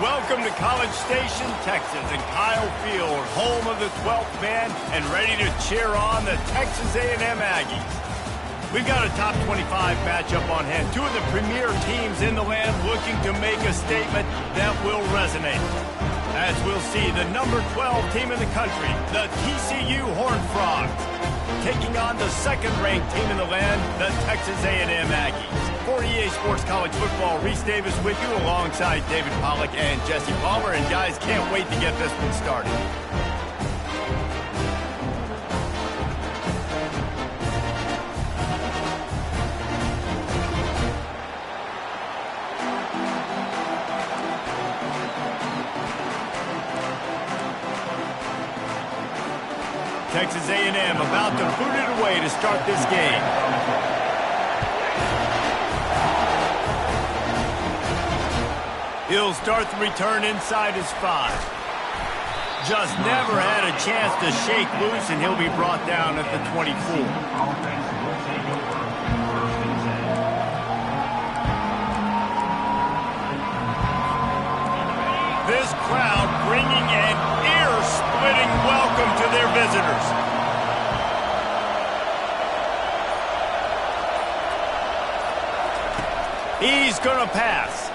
Welcome to College Station, Texas, and Kyle Field, home of the 12th man, and ready to cheer on the Texas A&M Aggies. We've got a top 25 matchup on hand. Two of the premier teams in the land looking to make a statement that will resonate. As we'll see, the number 12 team in the country, the TCU Horned Frogs, taking on the second-ranked team in the land, the Texas A&M Aggies. For EA Sports College Football, Reese Davis with you alongside David Pollack and Jesse Palmer. And guys, can't wait to get this one started. Texas A&M about to boot it away to start this game. He'll start the return inside his 5. Just never had a chance to shake loose, and he'll be brought down at the 24. This crowd bringing an ear-splitting welcome to their visitors. He's going to pass.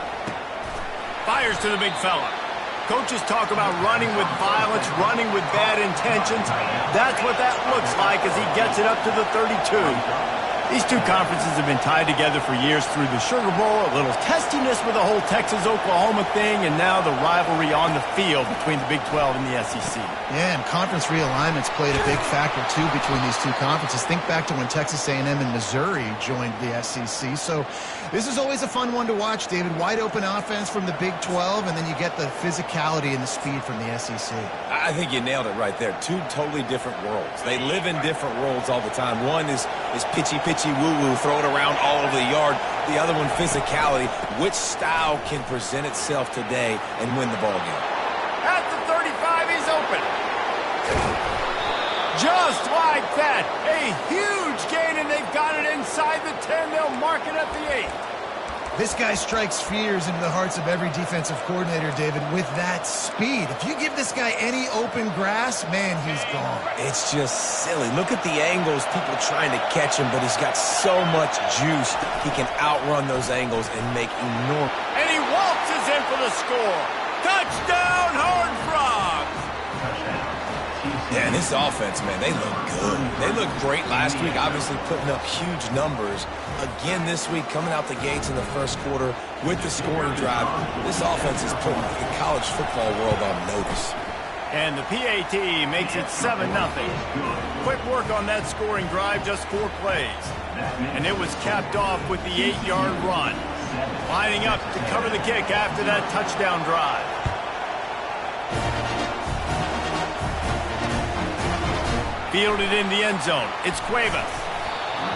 Fires to the big fella. Coaches talk about running with violence, running with bad intentions. That's what that looks like as he gets it up to the 32. These two conferences have been tied together for years through the Sugar Bowl, a little testiness with the whole Texas-Oklahoma thing, and now the rivalry on the field between the Big 12 and the SEC. Yeah, and conference realignments played a big factor, too, between these two conferences. Think back to when Texas A&M and Missouri joined the SEC. So this is always a fun one to watch, David. Wide-open offense from the Big 12, and then you get the physicality and the speed from the SEC. I think you nailed it right there. Two totally different worlds. They live in different worlds all the time. One is pitchy woo-woo, throw it around all over the yard. The other one, physicality. Which style can present itself today and win the ball game? At the 35, he's open. Just like that. A huge gain, and they've got it inside the 10. They'll mark it at the 8. This guy strikes fears into the hearts of every defensive coordinator, David, with that speed. If you give this guy any open grass, man, he's gone. It's just silly. Look at the angles, people trying to catch him, but he's got so much juice. He can outrun those angles and make enormous. And he waltzes in for the score. Touchdown, Horned Frogs! Yeah, and this offense, man, they look good. They looked great last week, obviously putting up huge numbers. Again this week, coming out the gates in the first quarter with the scoring drive. This offense is putting the college football world on notice. And the PAT makes it 7-0. Quick work on that scoring drive, just 4 plays. And it was capped off with the 8-yard run. Lining up to cover the kick after that touchdown drive. Fielded in the end zone. It's Cuevas.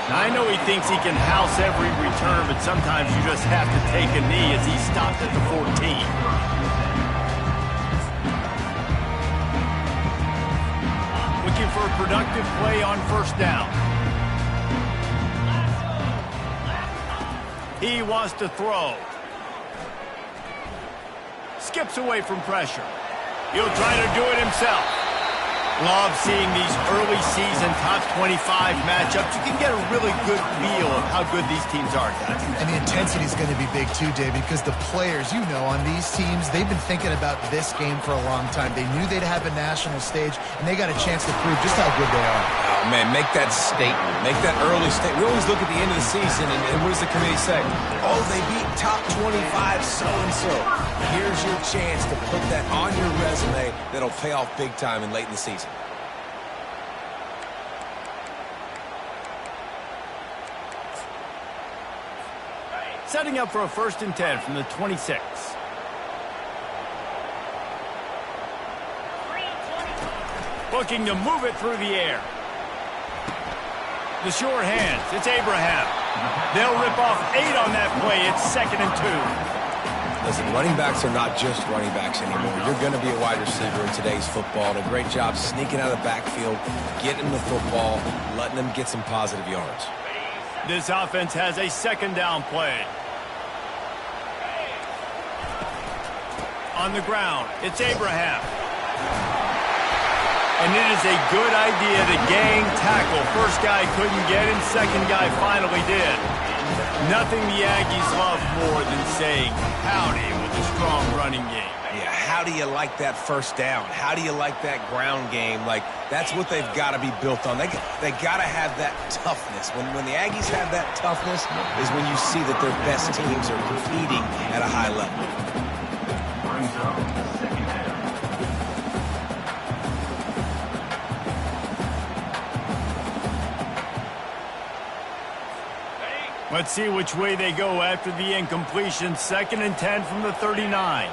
Now, I know he thinks he can house every return, but sometimes you just have to take a knee as he stopped at the 14. Looking for a productive play on first down. He wants to throw. Skips away from pressure. He'll try to do it himself. Love seeing these early season top 25 matchups. You can get a really good feel of how good these teams are, guys. And the intensity is going to be big too, David, because the players, you know, on these teams, they've been thinking about this game for a long time. They knew they'd have a national stage, and they got a chance to prove just how good they are. Oh, man, make that statement. Make that early statement. We always look at the end of the season, and what does the committee say? Oh, they beat top 25 so-and-so. Here's your chance to put that on your resume that'll pay off big time and late in the season. Setting up for a 1st and 10 from the 26. Looking to move it through the air. The sure hands. It's Abraham. They'll rip off 8 on that play. It's 2nd and 2. Listen, running backs are not just running backs anymore. You're going to be a wide receiver in today's football. And a great job sneaking out of the backfield, getting the football, letting them get some positive yards. This offense has a 2nd down play. on the ground. It's Abraham. And it is a good idea to gang tackle. First guy couldn't get him, second guy finally did. Nothing the Aggies love more than saying howdy with a strong running game. Yeah, how do you like that first down? How do you like that ground game? Like, that's what they've got to be built on. They got to have that toughness. When the Aggies have that toughness is when you see that their best teams are competing at a high level. Let's see which way they go after the incompletion. 2nd and 10 from the 39.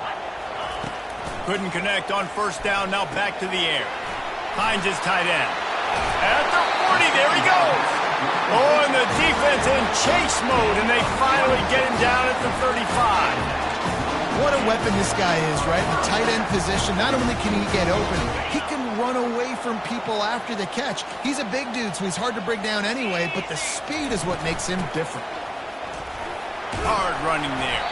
Couldn't connect on first down. Now back to the air. Finds his tight end. At the 40, there he goes. Oh, and the defense in chase mode, and they finally get him down at the 35. What a weapon this guy is, right? In the tight end position, not only can he get open, he can run away from people after the catch. He's a big dude, so he's hard to bring down anyway, but the speed is what makes him different. Hard running there.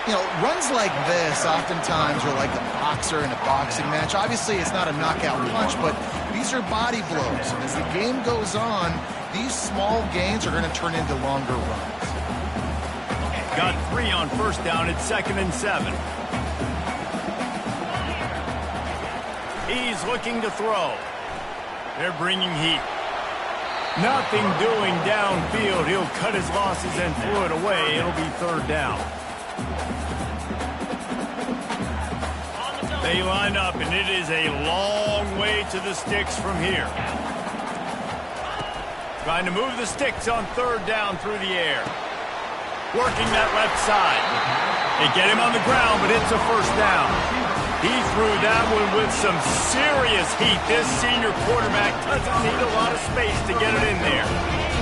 You know, runs like this oftentimes are like a boxer in a boxing match. Obviously, it's not a knockout punch, but these are body blows. And as the game goes on, these small gains are going to turn into longer runs. Got 3 on first down at 2nd and 7. He's looking to throw. They're bringing heat. Nothing doing downfield. He'll cut his losses and throw it away. It'll be 3rd down. They line up, and it is a long way to the sticks from here. Trying to move the sticks on 3rd down through the air. Working that left side. They get him on the ground, but it's a 1st down. He threw that one with some serious heat. This senior quarterback doesn't need a lot of space to get it in there.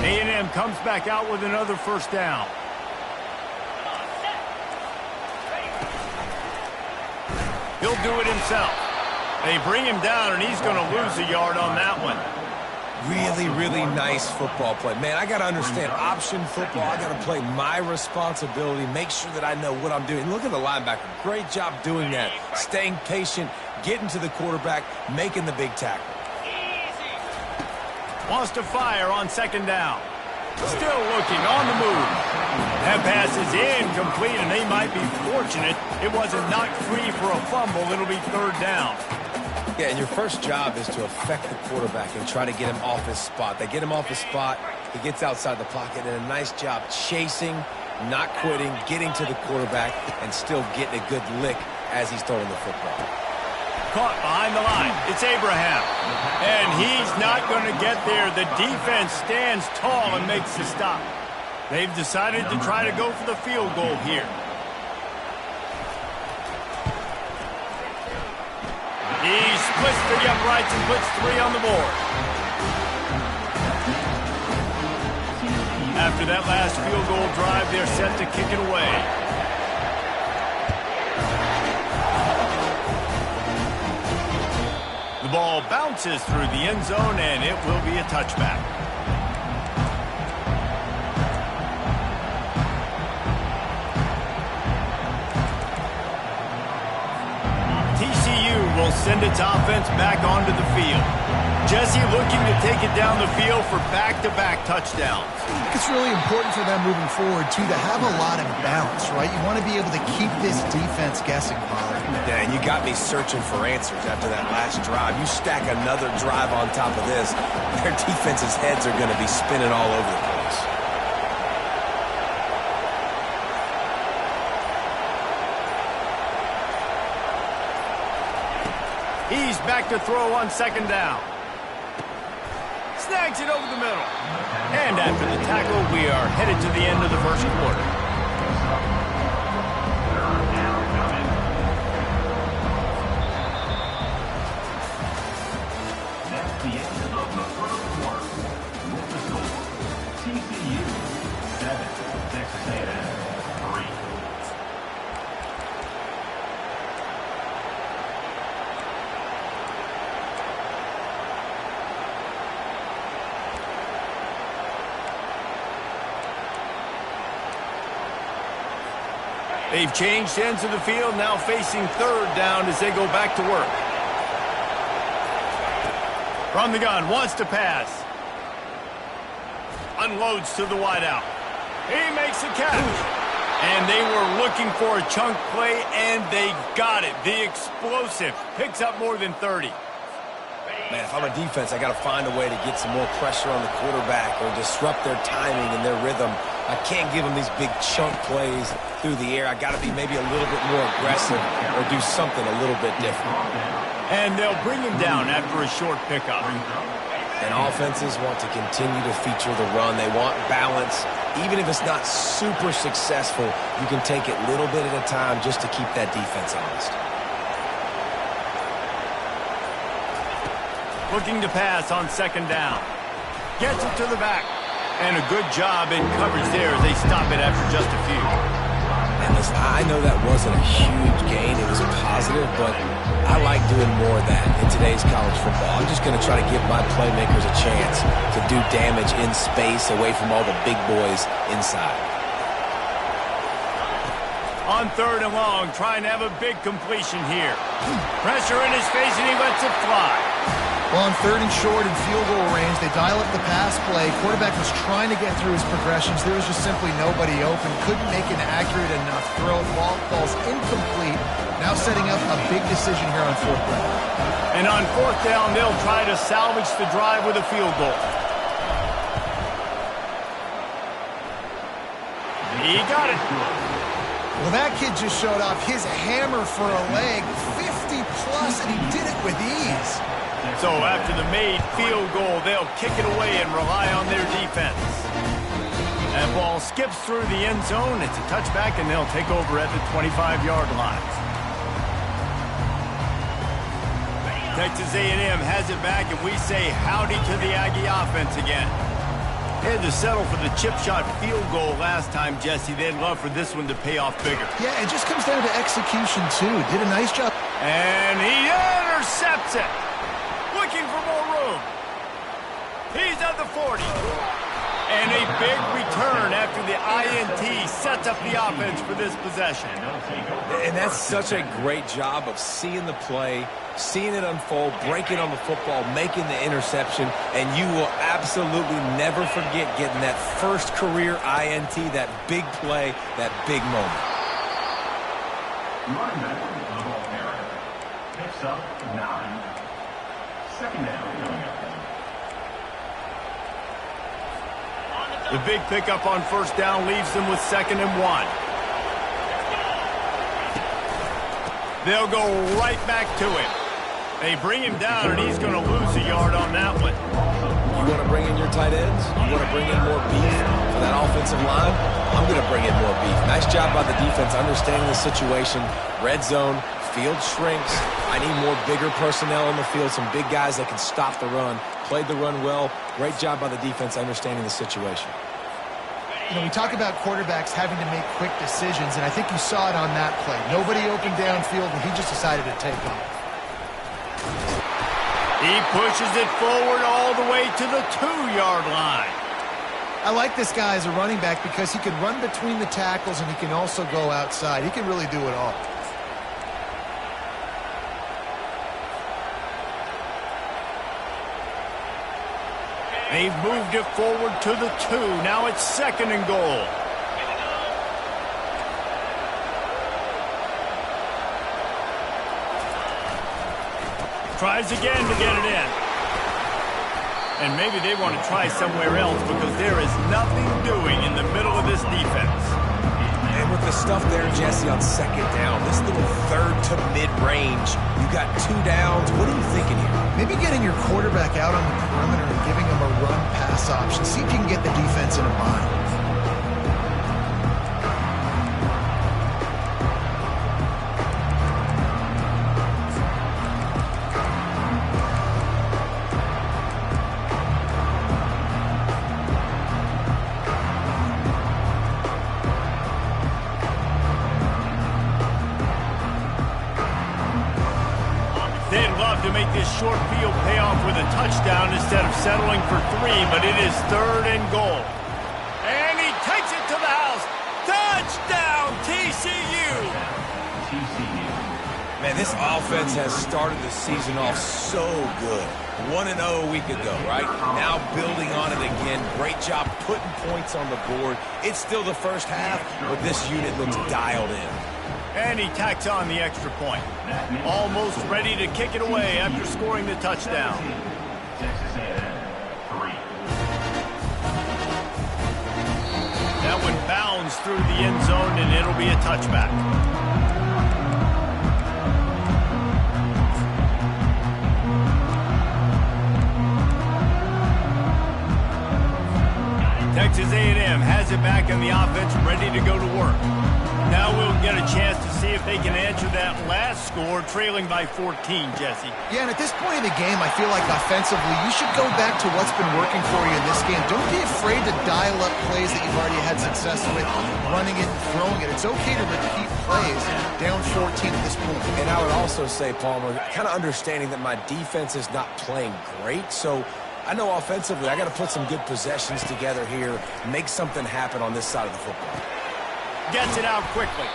A&M comes back out with another 1st down. He'll do it himself. They bring him down, and he's going to lose a yard on that one. Really, really nice football play. Man, I got to understand option football. I got to play my responsibility, make sure that I know what I'm doing. Look at the linebacker. Great job doing that. Staying patient, getting to the quarterback, making the big tackle. Wants to fire on 2nd down. Still looking on the move. That pass is incomplete, and they might be fortunate it wasn't knocked free for a fumble. It'll be 3rd down. Yeah, and your first job is to affect the quarterback and try to get him off his spot. They get him off his spot, he gets outside the pocket, and a nice job chasing, not quitting, getting to the quarterback, and still getting a good lick as he's throwing the football. Caught behind the line. It's Abraham. And he's not going to get there. The defense stands tall and makes the stop. They've decided to try to go for the field goal here. He splits the uprights and puts 3 on the board. After that last field goal drive, they're set to kick it away. The ball bounces through the end zone, and it will be a touchback. TCU will send its offense back onto the field. Jesse looking to take it down the field for back-to-back touchdowns. It's really important for them moving forward, too, to have a lot of balance, right? You want to be able to keep this defense guessing, Pollard. Yeah, and you got me searching for answers after that last drive. You stack another drive on top of this, their defense's heads are going to be spinning all over the place. He's back to throw on 2nd down. Snags it over the middle. And after the tackle, we are headed to the end of the 1st quarter. That's the end of the 1st quarter. With the score, TCU 7, Texas A&M 3. They've changed ends of the field, now facing third down as they go back to work. From the gun, wants to pass. Unloads to the wideout. He makes a catch. And they were looking for a chunk play, and they got it. The explosive picks up more than 30. Man, if I'm a defense, I got to find a way to get some more pressure on the quarterback or disrupt their timing and their rhythm. I can't give them these big chunk plays through the air. I got to be maybe a little bit more aggressive or do something a little bit different. And they'll bring him down after a short pickup. And offenses want to continue to feature the run. They want balance. Even if it's not super successful, you can take it little bit at a time just to keep that defense honest. Looking to pass on second down. Gets it to the back. And a good job in coverage there as they stop it after just a few. And listen, I know that wasn't a huge gain. It was a positive, but I like doing more of that in today's college football. I'm just going to try to give my playmakers a chance to do damage in space away from all the big boys inside. On third and long, trying to have a big completion here. Pressure in his face, and he lets it fly. Well, on third and short and field goal range, they dial up the pass play. Quarterback was trying to get through his progressions. There was just simply nobody open. Couldn't make an accurate enough throw. Ball's incomplete. Now setting up a big decision here on fourth down. And on fourth down, they'll try to salvage the drive with a field goal. He got it. Well, that kid just showed off his hammer for a leg, 50-plus, and he did it with ease. So after the made field goal, they'll kick it away and rely on their defense. That ball skips through the end zone. It's a touchback, and they'll take over at the 25-yard line. Texas A&M has it back, and we say howdy to the Aggie offense again. They had to settle for the chip shot field goal last time, Jesse. They'd love for this one to pay off bigger. Yeah, it just comes down to execution, too. Did a nice job. And he intercepts it. Looking for more room. He's at the 40. And a big return after the INT sets up the offense for this possession. And that's such a great job of seeing the play, seeing it unfold, breaking on the football, making the interception, and you will absolutely never forget getting that first career INT, that big play, that big moment. Running back, the ball carrier. Picks up 9. Second down coming up. The big pickup on first down leaves them with 2nd and 1. They'll go right back to him. They bring him down, and he's going to lose a yard on that one. You want to bring in your tight ends? You want to bring in more beef for that offensive line? I'm going to bring in more beef. Nice job by the defense understanding the situation. Red zone, field shrinks. I need more bigger personnel in the field, some big guys that can stop the run. Played the run well. Great job by the defense understanding the situation. You know, we talk about quarterbacks having to make quick decisions, and I think you saw it on that play. Nobody opened downfield, and he just decided to take off. He pushes it forward all the way to the 2-yard line. I like this guy as a running back because he can run between the tackles, and he can also go outside. He can really do it all. They've moved it forward to the 2. Now it's 2nd and goal. Tries again to get it in. And maybe they want to try somewhere else because there is nothing doing in the middle of this defense. And with the stuff there, Jesse, on 2nd down, this little third to mid-range, you got 2 downs. What are you thinking here? Maybe getting your quarterback out on the perimeter and giving him a run-pass option. See if you can get the defense in a bind. To make this short field pay off with a touchdown instead of settling for 3, but it is 3rd and goal. And he takes it to the house. Touchdown, TCU! Man, this offense has started the season off so good. 1-0 a week ago, right? Now building on it again. Great job putting points on the board. It's still the first half, but this unit looks dialed in. And he tacks on the extra point. Almost ready to kick it away after scoring the touchdown. Texas A&M 3. That one bounds through the end zone, and it'll be a touchback. Texas A&M has it back in the offense, ready to go to work. Now we'll get a chance to see if they can answer that last score, trailing by 14, Jesse. Yeah, and at this point in the game, I feel like offensively, you should go back to what's been working for you in this game. Don't be afraid to dial up plays that you've already had success with, running it and throwing it. It's okay to repeat plays down 14 at this point. And I would also say, Palmer, kind of understanding that my defense is not playing great, so I know offensively I got to put some good possessions together here, make something happen on this side of the football. Gets it out quickly.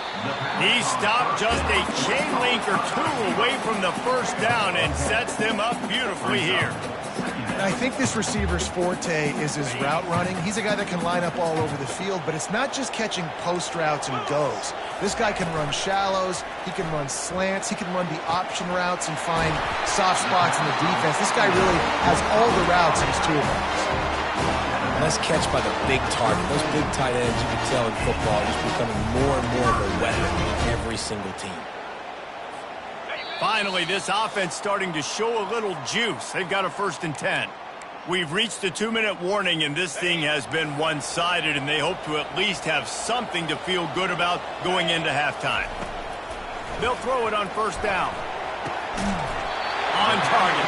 He stopped just a chain link or two away from the first down and sets them up beautifully here. I think this receiver's forte is his route running. He's a guy that can line up all over the field, but it's not just catching post routes and goes. This guy can run shallows, he can run slants, he can run the option routes and find soft spots in the defense. This guy really has all the routes in his toolbox. Nice catch by the big target. Those big tight ends, you can tell in football, are just becoming more and more of a weapon in every single team. Finally, this offense starting to show a little juice. They've got a 1st and 10. We've reached the 2-minute warning, and this thing has been one-sided, and they hope to at least have something to feel good about going into halftime. They'll throw it on 1st down. On target.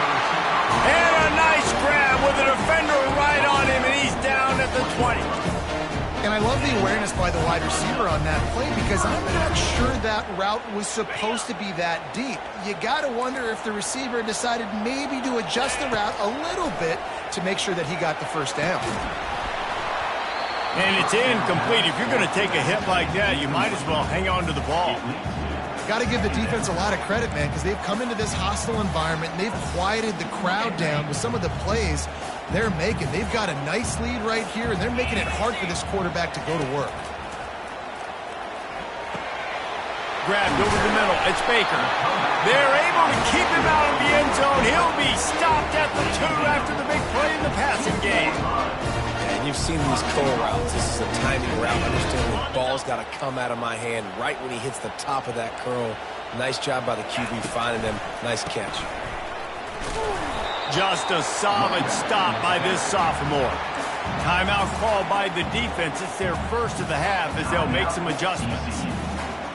And a nice grab with a defender right on him, and he's down at the 20. And I love the awareness by the wide receiver on that play because I'm not sure that route was supposed to be that deep. You got to wonder if the receiver decided maybe to adjust the route a little bit to make sure that he got the 1st down. And it's incomplete. If you're going to take a hit like that, you might as well hang on to the ball. Got to give the defense a lot of credit, man, because they've come into this hostile environment and they've quieted the crowd down with some of the plays they're making. They've got a nice lead right here, and they're making it hard for this quarterback to go to work. Grabbed over the middle. It's Baker. They're able to keep him out of the end zone. He'll be stopped at the 2 after the big play in the passing game. And you've seen these curl routes. This is a timing route. Understanding the ball's got to come out of my hand right when he hits the top of that curl. Nice job by the QB finding him. Nice catch. Just a solid stop by this sophomore. Timeout called by the defense. It's their first of the half as they'll make some adjustments.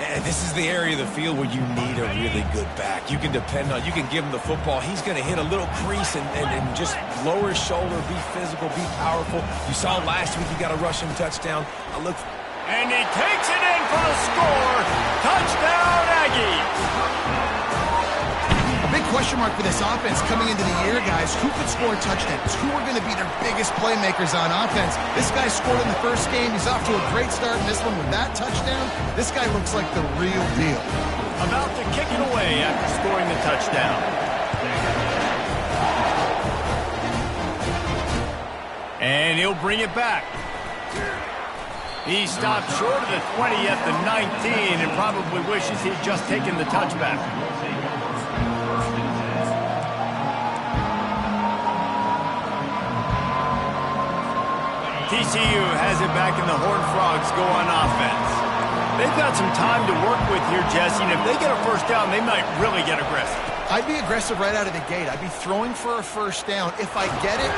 And this is the area of the field where you need a really good back. You can depend on, you can give him the football. He's going to hit a little crease and just lower his shoulder, be physical, be powerful. You saw last week he got a rushing touchdown. And he takes it in for the score. Touchdown, Aggies. A big question mark for this offense coming into the year, guys. Who could score touchdowns? Who are going to be their biggest playmakers on offense? This guy scored in the first game. He's off to a great start in this one with that touchdown. This guy looks like the real deal. About to kick it away after scoring the touchdown. And he'll bring it back. He stopped short of the 20 at the 19 and probably wishes he'd just taken the touchback. TCU has it back and the Horned Frogs go on offense. They've got some time to work with here, Jesse, and if they get a 1st down, they might really get aggressive. I'd be aggressive right out of the gate. I'd be throwing for a 1st down if I get it.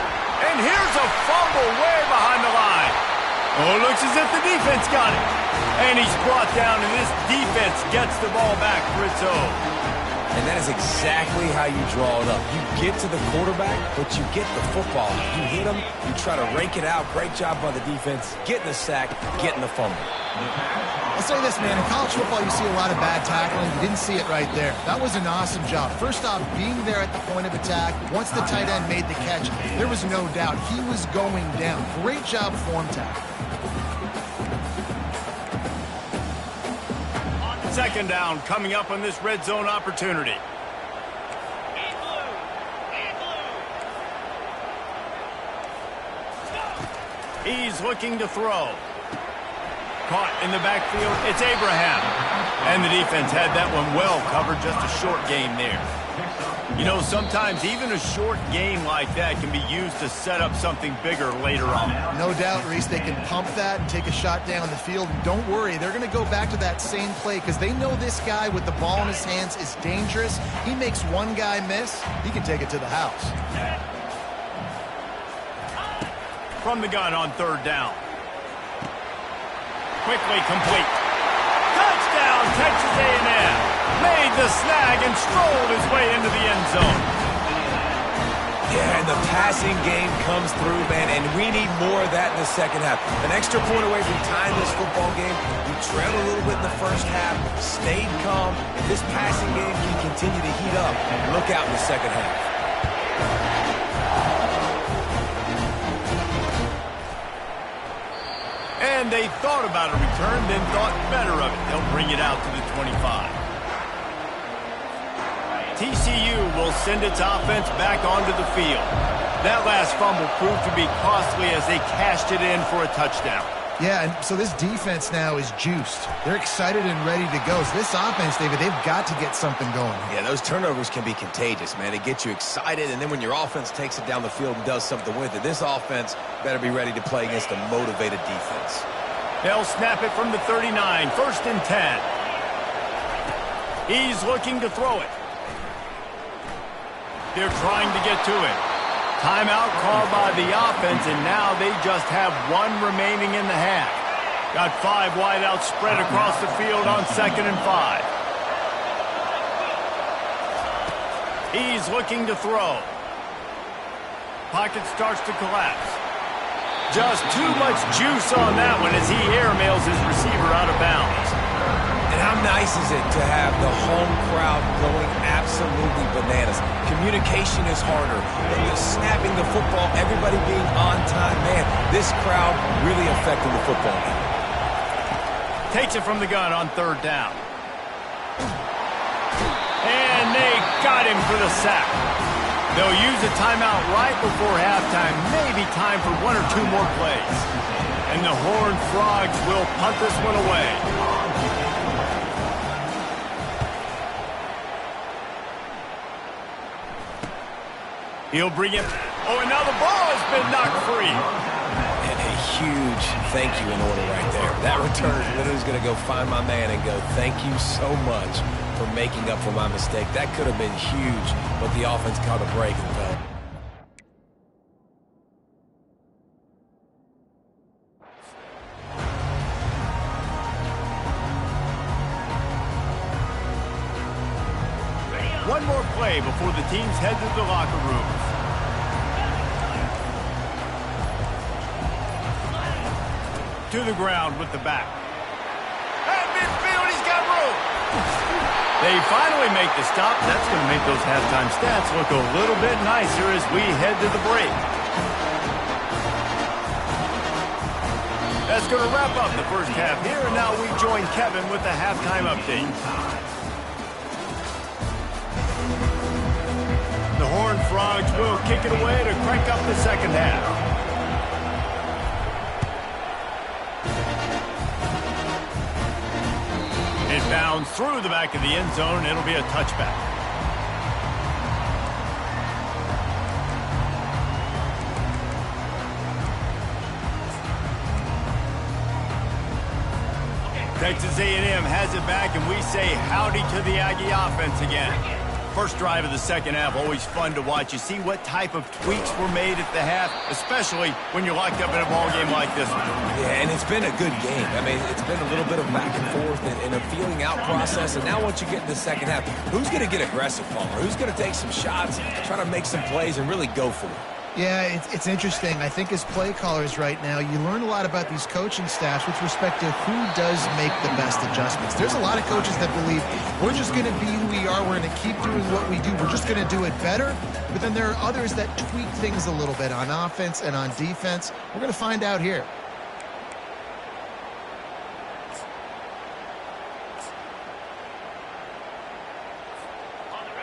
And here's a fumble way behind the line. Oh, looks as if the defense got it. And he's brought down, and this defense gets the ball back for its own. And that is exactly how you draw it up. You get to the quarterback, but you get the football. You hit him, you try to rake it out. Great job by the defense. Getting the sack, getting the fumble. I'll say this, man. In college football, you see a lot of bad tackling. You didn't see it right there. That was an awesome job. First off, being there at the point of attack. Once the tight end made the catch, there was no doubt he was going down. Great job form tackle. Second down coming up on this red zone opportunity. He's looking to throw. Caught in the backfield, it's Abraham. And the defense had that one well covered, just a short gain there. You know, sometimes even a short game like that can be used to set up something bigger later on. No doubt, Reese, they can pump that and take a shot down the field. And don't worry, they're going to go back to that same play because they know this guy with the ball in his hands is dangerous. He makes one guy miss, he can take it to the house. From the gun on third down. Quickly complete. Touchdown, Texas A&M. Made the snag and strolled his way into the end zone. Yeah, and the passing game comes through, man, and we need more of that in the second half. An extra point away from tying this football game. We trailed a little bit in the first half, stayed calm. If this passing game can continue to heat up, look out in the second half. And they thought about a return, then thought better of it. They'll bring it out to the 25. TCU will send its offense back onto the field. That last fumble proved to be costly as they cashed it in for a touchdown. Yeah, and so this defense now is juiced. They're excited and ready to go. So this offense, David, they've got to get something going. Yeah, those turnovers can be contagious, man. It gets you excited, and then when your offense takes it down the field and does something with it, this offense better be ready to play against a motivated defense. They'll snap it from the 39, 1st and 10. He's looking to throw it. They're trying to get to it. Timeout called by the offense, and now they just have one remaining in the half. Got 5 wideouts spread across the field on 2nd and 5. He's looking to throw. Pocket starts to collapse. Just too much juice on that one as he airmails his receiver out of bounds. And how nice is it to have the home crowd going absolutely bananas? Communication is harder. And just snapping the football, everybody being on time. Man, this crowd really affecting the football game. Takes it from the gun on third down. And they got him for the sack. They'll use a timeout right before halftime. Maybe time for 1 or 2 more plays. And the Horned Frogs will punt this one away. He'll bring it. Oh, and now the ball has been knocked free. And a huge thank you in order right there. That return literally is going to go find my man and go, thank you so much for making up for my mistake. That could have been huge, but the offense caught a break and fell. One more play before the teams head to the locker rooms. To the ground with the back. At midfield, he's got room. They finally make the stop. That's going to make those halftime stats look a little bit nicer as we head to the break. That's going to wrap up the first half here, and now we join Kevin with the halftime update. The Horned Frogs will kick it away to crank up the second half. It bounds through the back of the end zone. It'll be a touchback. Texas A&M has it back, and we say howdy to the Aggie offense again. First drive of the second half, always fun to watch. You see what type of tweaks were made at the half, especially when you're locked up in a ball game like this one. Yeah, and it's been a good game. I mean, it's been a little bit of back and forth and a feeling out process. And now once you get in the second half, who's going to get aggressive, Palmer? Who's going to take some shots, try to make some plays, and really go for it? Yeah, it's interesting. I think as play callers right now, you learn a lot about these coaching staffs with respect to who does make the best adjustments. There's a lot of coaches that believe we're just going to be who we are. We're going to keep doing what we do. We're just going to do it better. But then there are others that tweak things a little bit on offense and on defense. We're going to find out here.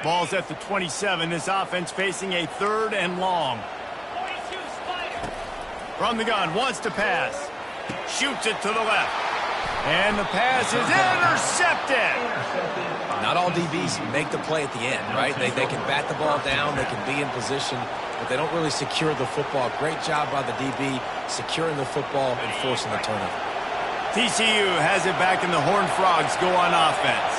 Ball's at the 27. This offense facing a 3rd and long. From the gun, wants to pass. Shoots it to the left. And the pass is intercepted. Not all DBs make the play at the end, right? They can bat the ball down, they can be in position, but they don't really secure the football. Great job by the DB securing the football and forcing the turnover. TCU has it back, and the Horned Frogs go on offense.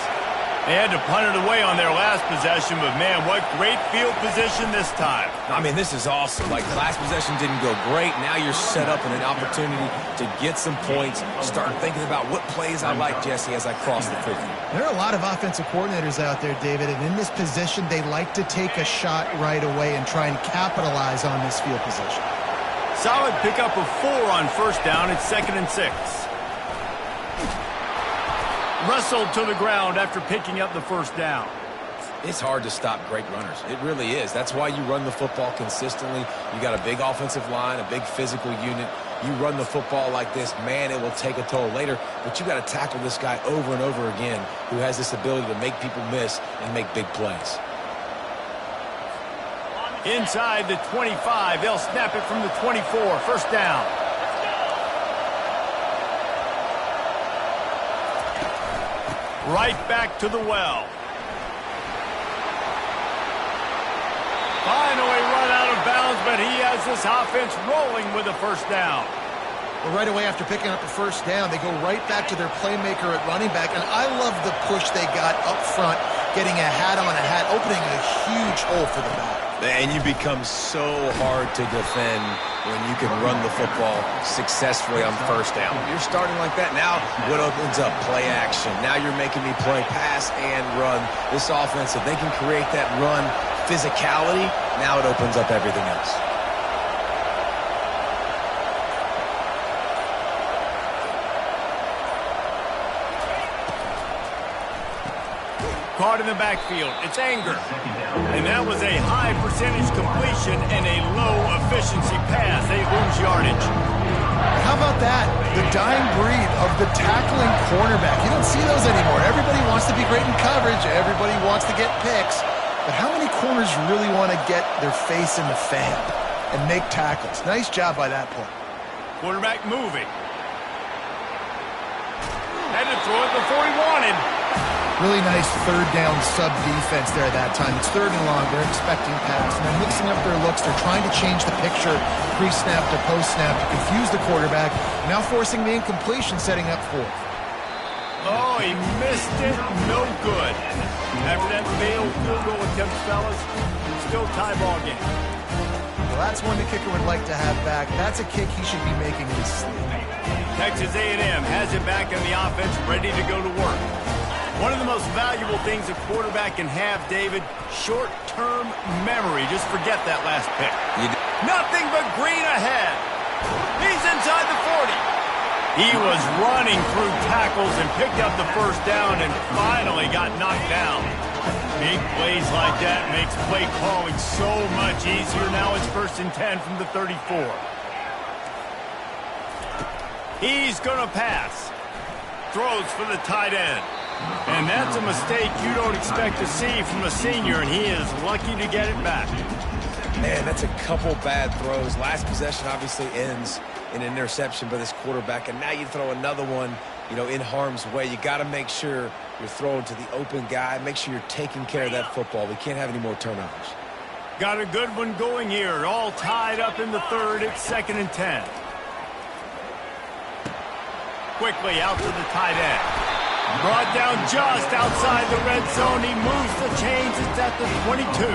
They had to punt it away on their last possession, but man, what great field position this time. I mean, this is awesome. Like, the last possession didn't go great. Now you're set up in an opportunity to get some points. Start thinking about what plays I like, Jesse, as I cross the 50. There are a lot of offensive coordinators out there, David, and in this position, they like to take a shot right away and try and capitalize on this field position. Solid pickup of 4 on first down. It's 2nd and 6. Wrestled to the ground after picking up the first down. It's hard to stop great runners. It really is. That's why you run the football consistently. You got a big offensive line, a big physical unit. You run the football like this, man, it will take a toll later. But you got to tackle this guy over and over again who has this ability to make people miss and make big plays. Inside the 25, they'll snap it from the 24. First down. Right back to the well. Finally run out of bounds, but he has this offense rolling with a first down. Well, right away after picking up the first down, they go right back to their playmaker at running back. And I love the push they got up front, getting a hat on a hat, opening a huge hole for the back. And you become so hard to defend when you can run the football successfully on first down. You're starting like that. Now, what opens up? Play action. Now you're making me play pass and run. This offense, if they can create that run physicality, now it opens up everything else. Caught in the backfield. It's Anger. And that was a high percentage completion and a low efficiency pass. They lose yardage. How about that? The dying breed of the tackling cornerback. You don't see those anymore. Everybody wants to be great in coverage. Everybody wants to get picks. But how many corners really want to get their face in the fan and make tackles? Nice job by that play. Quarterback moving. Had to throw it before he wanted. Really nice third down sub defense there that time. It's 3rd and long. They're expecting pass, and they're mixing up their looks. They're trying to change the picture pre-snap to post-snap to confuse the quarterback. Now forcing the incompletion, setting up 4th. Oh, he missed it. No good. After that failed field goal attempt, fellas, still tie ball game. Well, that's one the kicker would like to have back. That's a kick he should be making in his sleep. Texas A&M has it back in the offense, ready to go to work. One of the most valuable things a quarterback can have, David, short-term memory. Just forget that last pick. Nothing but green ahead. He's inside the 40. He was running through tackles and picked up the first down and finally got knocked down. Big plays like that makes play calling so much easier. Now it's 1st and 10 from the 34. He's going to pass. Throws for the tight end. And that's a mistake you don't expect to see from a senior, and he is lucky to get it back. Man, that's a couple bad throws. Last possession obviously ends in an interception by this quarterback, and now you throw another one, in harm's way. You got to make sure you're throwing to the open guy. Make sure you're taking care of that football. We can't have any more turnovers. Got a good one going here. All tied up in the 3rd. It's 2nd and 10. Quickly out to the tight end. Brought down just outside the red zone. He moves the chains. It's at the 22.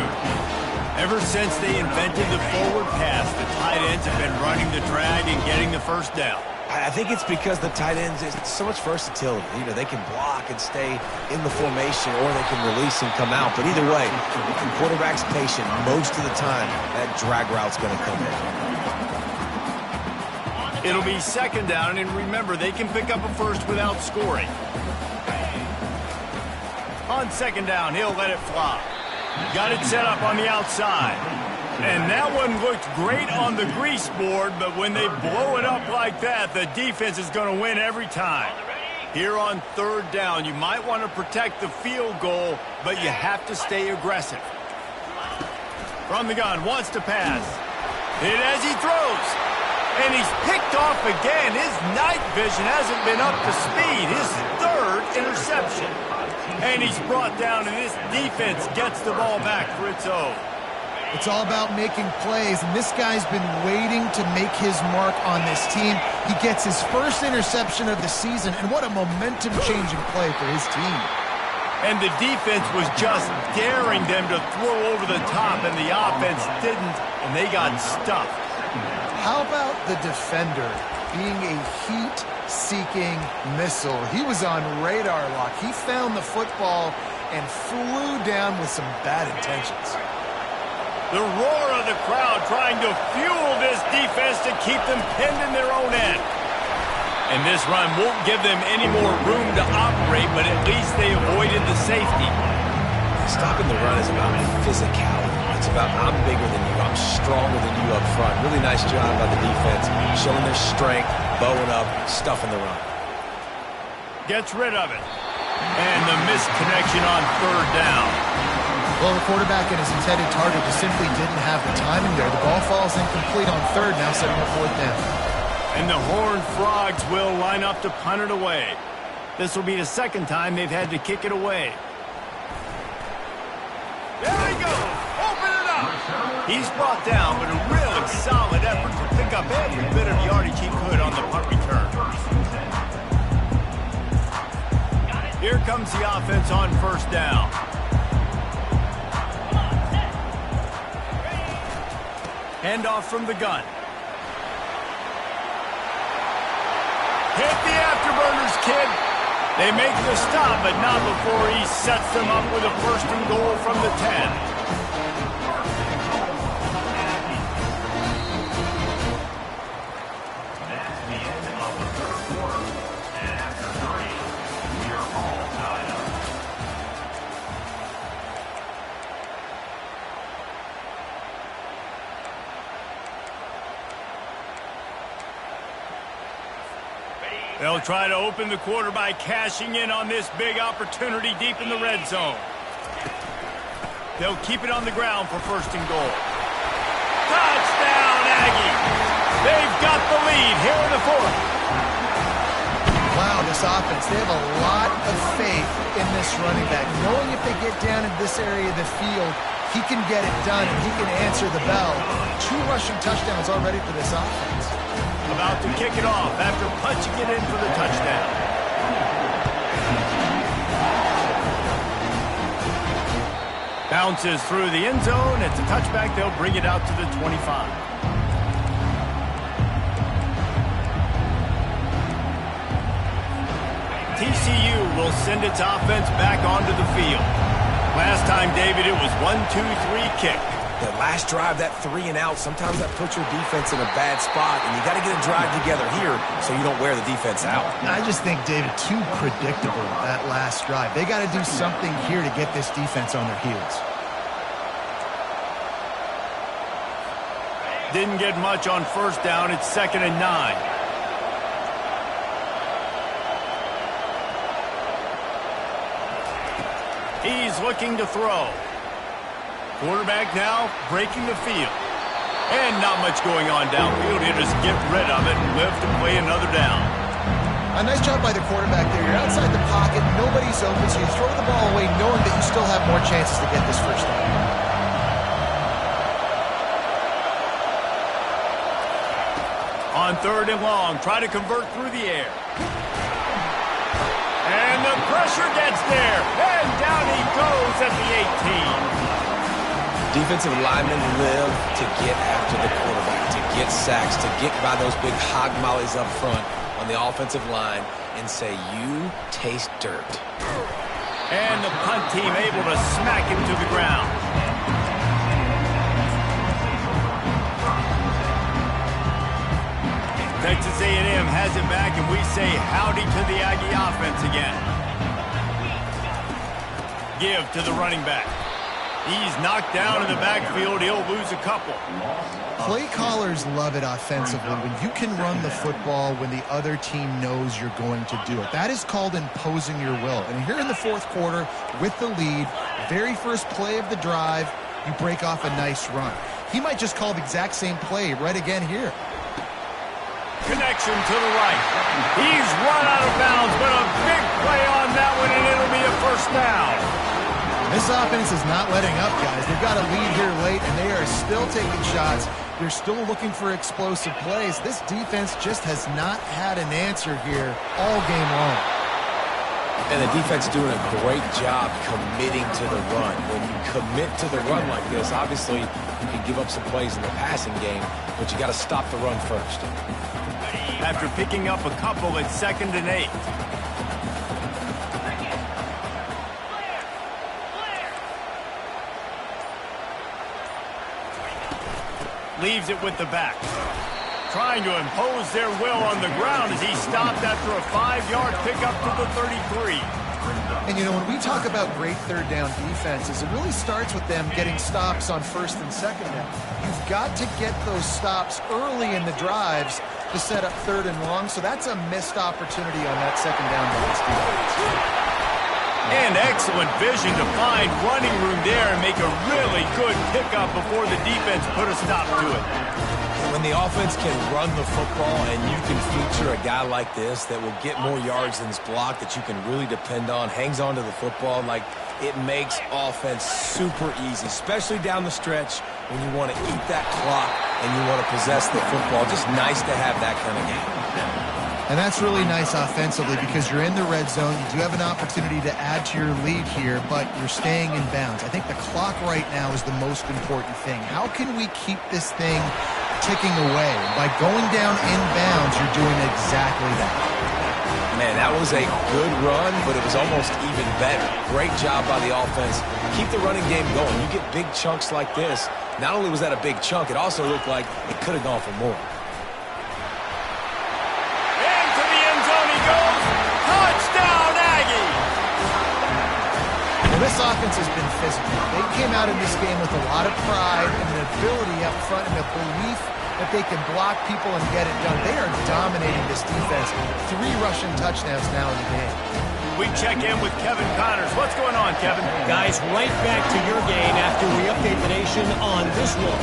Ever since they invented the forward pass, the tight ends have been running the drag and getting the first down. I think it's because the tight ends, it's so much versatility. They can block and stay in the formation, or they can release and come out. But either way, if the quarterback's patient, most of the time, that drag route's going to come in. It'll be 2nd down, and remember, they can pick up a first without scoring. On 2nd down, he'll let it fly. Got it set up on the outside. And that one looked great on the grease board, but when they blow it up like that, the defense is going to win every time. Here on third down, you might want to protect the field goal, but you have to stay aggressive. From the gun, wants to pass. Hit as he throws. And he's picked off again. His night vision hasn't been up to speed. His third interception. And he's brought down, and this defense gets the ball back for its own. It's all about making plays, and this guy's been waiting to make his mark on this team. He gets his first interception of the season, and what a momentum-changing play for his team. And the defense was just daring them to throw over the top, and the offense didn't, and they got stuffed. How about the defender being a heat-seeking missile? He was on radar lock. He found the football and flew down with some bad intentions. The roar of the crowd trying to fuel this defense to keep them pinned in their own end. And this run won't give them any more room to operate, but at least they avoided the safety. Stopping the run is about physicality. It's about I'm bigger than you, I'm stronger than you up front. Really nice job by the defense, showing their strength, bowing up, stuffing the run. Gets rid of it. And the missed connection on third down. Well, the quarterback and his intended target just simply didn't have the timing there. The ball falls incomplete on third, now setting up fourth down. And the Horned Frogs will line up to punt it away. This will be the second time they've had to kick it away. There he goes! Open it up! He's brought down, but a really solid effort to pick up every bit of yardage he could on the punt return. Here comes the offense on first down. Handoff from the gun. Hit the afterburners, kid. They make the stop, but not before he sets them up with a first and goal from the 10. That's the end of the third quarter. And after 3, we are all tied up. They'll try to open the quarter by cashing in on this big opportunity deep in the red zone. They'll keep it on the ground for first and goal. Touchdown, Aggie! They've got the lead here in the fourth. Wow, this offense, they have a lot of faith in this running back. Knowing if they get down in this area of the field, he can get it done and he can answer the bell. 2 rushing touchdowns already for this offense. About to kick it off after punching it in for the touchdown. Bounces through the end zone. It's a touchback. They'll bring it out to the 25. TCU will send its offense back onto the field. Last time, David, it was 1-2-3 kick. That last drive, that 3 and out, sometimes that puts your defense in a bad spot, and you got to get a drive together here so you don't wear the defense out. I just think, David, too predictable, that last drive. They got to do something here to get this defense on their heels. Didn't get much on first down. It's 2nd and 9. He's looking to throw. Quarterback now breaking the field. And not much going on downfield. He'll just get rid of it and live to play another down. A nice job by the quarterback there. You're outside the pocket. Nobody's open, so you throw the ball away knowing that you still have more chances to get this first down. On 3rd and long, try to convert through the air. And the pressure gets there. And down he goes at the 18. Defensive linemen live to get after the quarterback, to get sacks, to get by those big hog mollies up front on the offensive line and say, you taste dirt. And the punt team able to smack him to the ground. Texas A&M has it back, and we say howdy to the Aggie offense again. Give to the running back. He's knocked down in the backfield. He'll lose a couple. Play callers love it offensively when you can run the football when the other team knows you're going to do it. That is called imposing your will. And here in the fourth quarter, with the lead, very first play of the drive, you break off a nice run. He might just call the exact same play right again here. Connection to the right. He's run out of bounds, but a big play on that one, and it'll be a first down. This offense is not letting up, guys. They've got a lead here late, and they are still taking shots. They're still looking for explosive plays. This defense just has not had an answer here all game long. And the defense doing a great job committing to the run. When you commit to the run like this, obviously you can give up some plays in the passing game, but you got to stop the run first. After picking up a couple, it's 2nd and 8. Leaves it with the back. Trying to impose their will on the ground as he stopped after a 5-yard pickup to the 33. And, you know, when we talk about great third down defenses, it really starts with them getting stops on 1st and 2nd down. You've got to get those stops early in the drives to set up 3rd and long, so that's a missed opportunity on that 2nd down by this defense. And excellent vision to find running room there and make a really good pickup before the defense put a stop to it. When the offense can run the football and you can feature a guy like this that will get more yards than his block, that you can really depend on, hangs on to the football, like it makes offense super easy, especially down the stretch when you want to eat that clock and you want to possess the football. Just nice to have that kind of game. And that's really nice offensively because you're in the red zone. You do have an opportunity to add to your lead here, but you're staying in bounds. I think the clock right now is the most important thing. How can we keep this thing ticking away? By going down in bounds, you're doing exactly that. Man, that was a good run, but it was almost even better. Great job by the offense. Keep the running game going. You get big chunks like this. Not only was that a big chunk, it also looked like it could have gone for more. This offense has been physical. They came out in this game with a lot of pride and an ability up front and a belief that they can block people and get it done. They are dominating this defense. 3 rushing touchdowns now in the game. We check in with Kevin Connors. What's going on, Kevin? Guys, right back to your game after we update the nation on this one.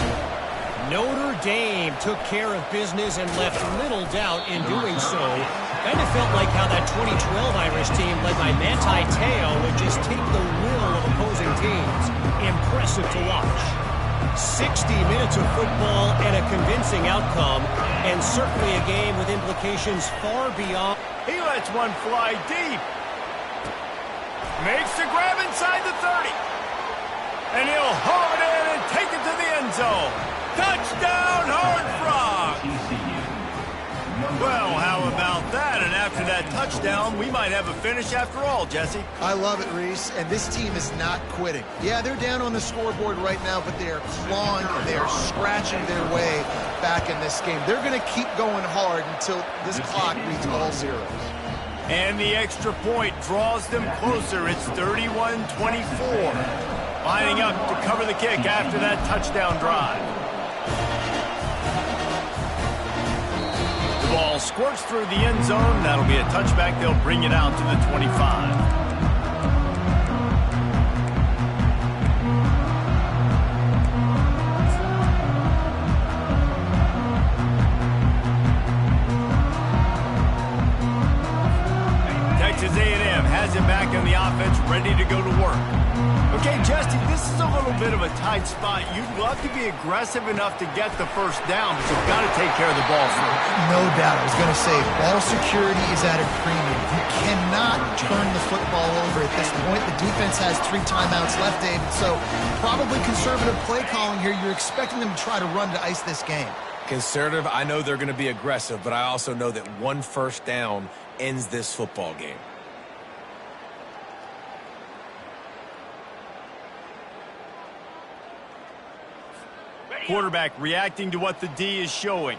Notre Dame took care of business and left little doubt in doing so. Kind of felt like how that 2012 Irish team led by Manti Te'o would just take the will of opposing teams. Impressive to watch. 60 minutes of football and a convincing outcome, and certainly a game with implications far beyond. He lets one fly deep. Makes the grab inside the 30. And he'll haul it in and take it to the end zone. Touchdown, Horned Frog! Well, how about that? And after that touchdown, we might have a finish after all, Jesse. I love it, Reese, and this team is not quitting. Yeah, they're down on the scoreboard right now, but they are clawing, they are scratching their way back in this game. They're going to keep going hard until this clock reads all zeros. And the extra point draws them closer. It's 31-24. Lining up to cover the kick after that touchdown drive. The ball squirts through the end zone. That'll be a touchback. They'll bring it out to the 25. Texas A&M has it back in the offense, ready to go to work. Okay, Justin, this is a little bit of a tight spot. You'd love to be aggressive enough to get the first down, but you've got to take care of the ball first. No doubt. I was going to say, ball security is at a premium. You cannot turn the football over at this point. The defense has 3 timeouts left, David, so probably conservative play calling here. You're expecting them to try to run to ice this game. Conservative, I know they're going to be aggressive, but I also know that one first down ends this football game. Quarterback reacting to what the D is showing.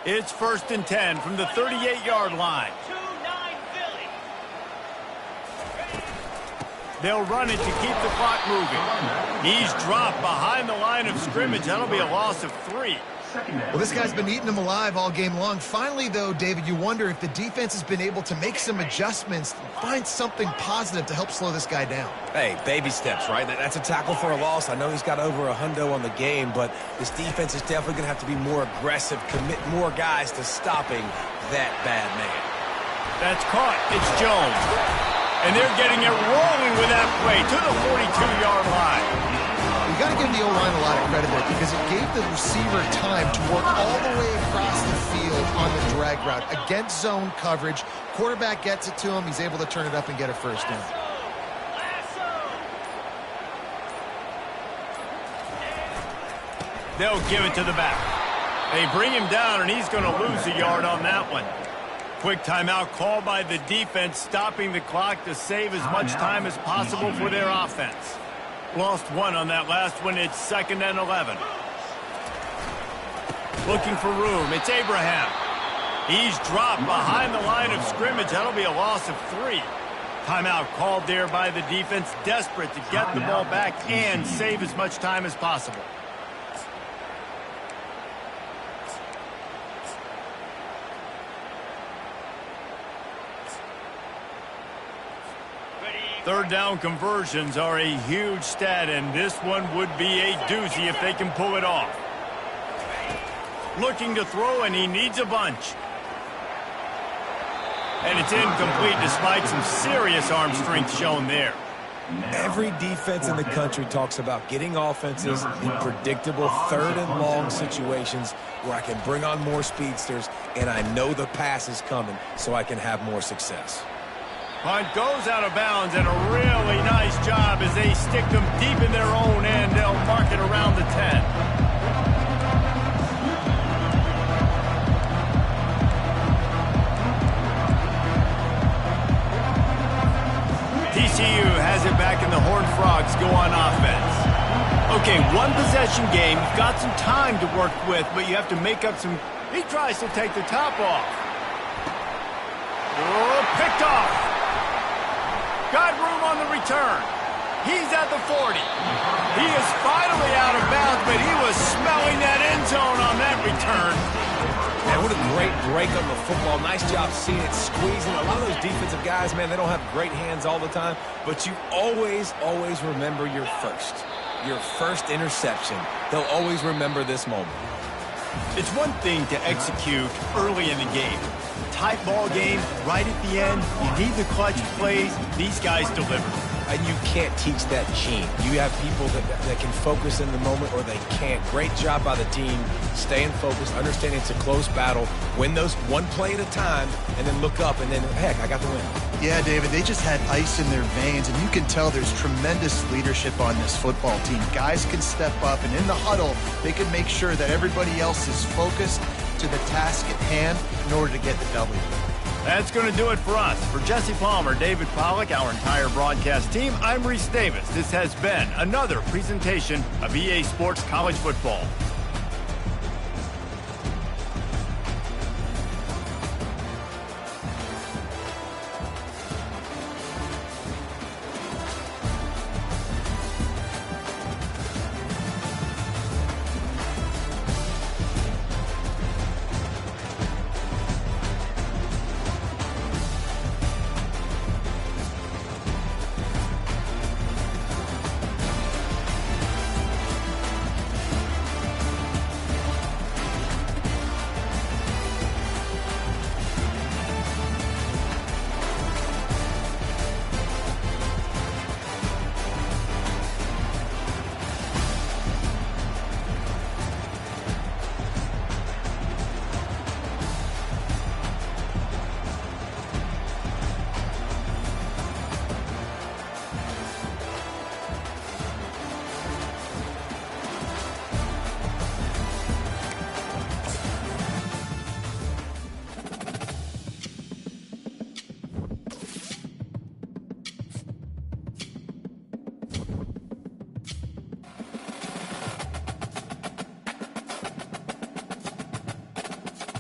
It's 1st and 10 from the 38-yard line. They'll run it to keep the clock moving. He's dropped behind the line of scrimmage. That'll be a loss of 3. Well, this guy's been eating them alive all game long. Finally, though, David, you wonder if the defense has been able to make some adjustments, find something positive to help slow this guy down. Hey, baby steps, right? That's a tackle for a loss. I know he's got over $100 on the game, but this defense is definitely going to have to be more aggressive, commit more guys to stopping that bad man. That's caught. It's Jones. And they're getting it rolling with that play to the 42-yard line. You got to give the O-line a lot of credit there because it gave the receiver time to work all the way across the field on the drag route against zone coverage. Quarterback gets it to him. He's able to turn it up and get a first down. They'll give it to the back. They bring him down, and he's going to lose a yard on that one. Quick timeout called by the defense, stopping the clock to save as much time as possible for their offense. Lost 1 on that last one. It's 2nd and 11. Looking for room. It's Abraham. He's dropped behind the line of scrimmage. That'll be a loss of 3. Timeout called there by the defense, desperate to get the ball back and save as much time as possible. Third down conversions are a huge stat, and this one would be a doozy if they can pull it off. Looking to throw, and he needs a bunch. And it's incomplete despite some serious arm strength shown there. Every defense in the country talks about getting offenses in predictable 3rd and long situations where I can bring on more speedsters, and I know the pass is coming so I can have more success. Punt goes out of bounds, and a really nice job as they stick them deep in their own end. They'll mark it around the 10. TCU has it back, and the Horned Frogs go on offense. Okay, one possession game. You've got some time to work with, but you have to make up some... He tries to take the top off. Oh, picked off. Got room on the return. He's at the 40. He is finally out of bounds, but he was smelling that end zone on that return. Man, what a great break on the football. Nice job seeing it squeezing. A lot of those defensive guys, man, they don't have great hands all the time, but you always remember your first interception. They'll always remember this moment. It's one thing to execute early in the game. Tight ball game, right at the end, you need the clutch plays. These guys deliver. And you can't teach that gene. You have people that can focus in the moment or they can't. Great job by the team, staying focused, understanding it's a close battle, win those one play at a time, and then look up, and then, heck, I got the win. Yeah, David, they just had ice in their veins, and you can tell there's tremendous leadership on this football team. Guys can step up, and in the huddle, they can make sure that everybody else is focused to the task at hand in order to get the W. That's going to do it for us. For Jesse Palmer, David Pollack, our entire broadcast team, I'm Reese Davis. This has been another presentation of EA Sports College Football.